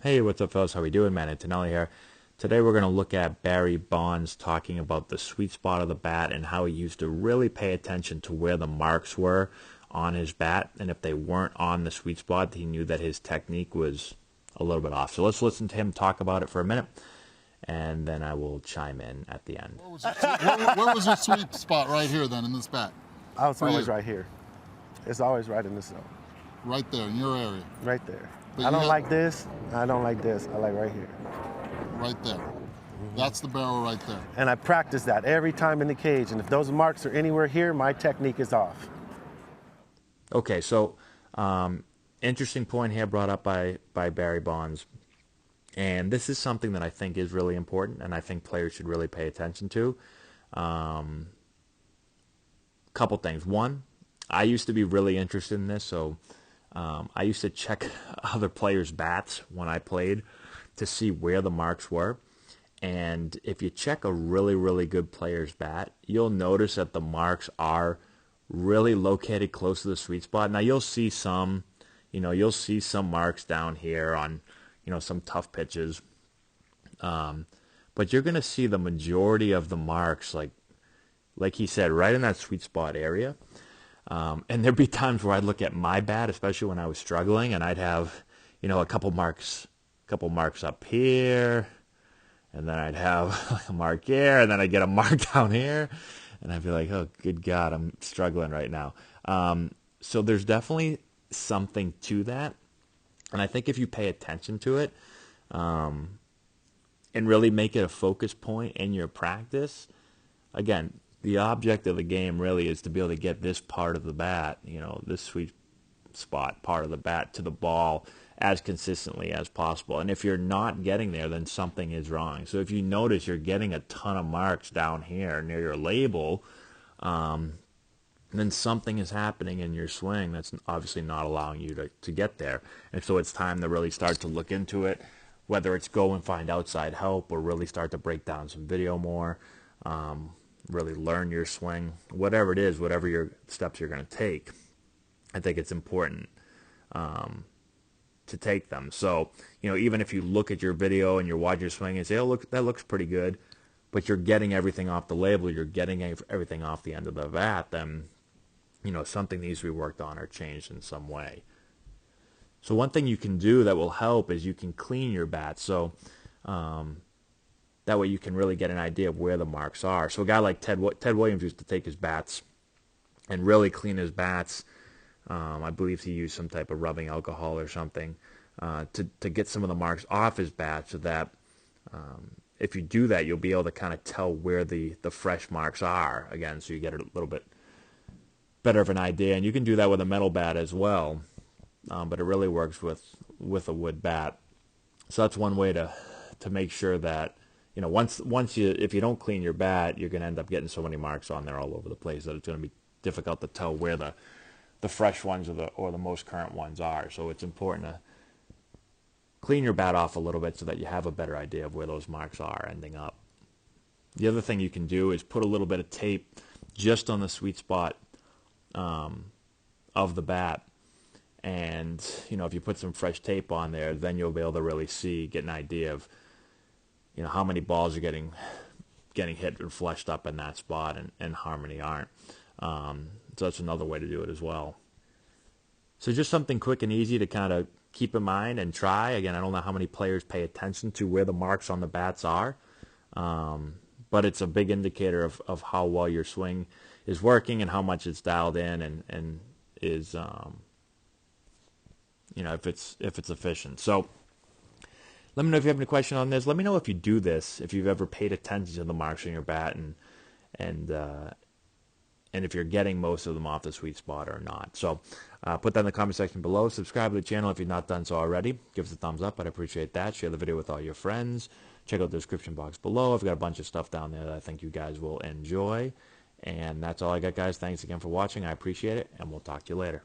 Hey, what's up, fellas? How we doing? Man, Antonelli here. Today we're going to look at Barry Bonds talking about the sweet spot of the bat and how he used to really pay attention to where the marks were on his bat, and if they weren't on the sweet spot, he knew that his technique was a little bit off. So let's listen to him talk about it for a minute, and then I will chime in at the end. Where was your sweet spot right here then in this bat? I was always right here. It's always right in the zone. Right there in your area. Right there. But I don't you like this. I don't like this. I like right here. Right there. That's the barrel right there. And I practice that every time in the cage. And if those marks are anywhere here, my technique is off. Okay, so interesting point here brought up by Barry Bonds. And this is something that I think is really important, and I think players should really pay attention to. Couple things. One, I used to be really interested in this, so I used to check other players' bats when I played to see where the marks were. And if you check a really, really good player's bat, you'll notice that the marks are really located close to the sweet spot. Now, you'll see some marks down here on, some tough pitches. But you're going to see the majority of the marks, like he said, right in that sweet spot area. And there'd be times where I'd look at my bat, especially when I was struggling, and I'd have, a couple marks up here, and then I'd have a mark here, and then I'd get a mark down here, and I'd be like, oh, good God, I'm struggling right now. So there's definitely something to that, and I think if you pay attention to it, and really make it a focus point in your practice, again, the object of the game really is to be able to get this part of the bat, this sweet spot part of the bat to the ball as consistently as possible. And if you're not getting there, then something is wrong. So if you notice you're getting a ton of marks down here near your label, then something is happening in your swing that's obviously not allowing you to get there. And so it's time to really start to look into it, whether it's go and find outside help or really start to break down some video more. Really learn your swing, whatever it is, whatever your steps you're going to take. I think it's important to take them. So, even if you look at your video and you're watching your swing and say, oh, look, that looks pretty good, but you're getting everything off the label, you're getting everything off the end of the bat, then, something needs to be worked on or changed in some way. So one thing you can do that will help is you can clean your bat. So, that way you can really get an idea of where the marks are. So a guy like Ted Williams used to take his bats and really clean his bats. I believe he used some type of rubbing alcohol or something to get some of the marks off his bat, so that if you do that, you'll be able to kind of tell where the fresh marks are, again, so you get a little bit better of an idea. And you can do that with a metal bat as well, but it really works with a wood bat. So that's one way to make sure that, if you don't clean your bat, you're going to end up getting so many marks on there all over the place that it's going to be difficult to tell where the fresh ones or the most current ones are. So it's important to clean your bat off a little bit so that you have a better idea of where those marks are ending up. The other thing you can do is put a little bit of tape just on the sweet spot of the bat. And, if you put some fresh tape on there, then you'll be able to really get an idea of how many balls are getting hit and flushed up in that spot, and how many aren't. So that's another way to do it as well. So just something quick and easy to kind of keep in mind and try. Again, I don't know how many players pay attention to where the marks on the bats are, but it's a big indicator of how well your swing is working and how much it's dialed in and is, if it's efficient. So let me know if you have any question on this. Let me know if you do this, if you've ever paid attention to the marks on your bat, and if you're getting most of them off the sweet spot or not. So put that in the comment section below. Subscribe to the channel if you've not done so already. Give us a thumbs up. I'd appreciate that. Share the video with all your friends. Check out the description box below. I've got a bunch of stuff down there that I think you guys will enjoy. And that's all I got, guys. Thanks again for watching. I appreciate it, and we'll talk to you later.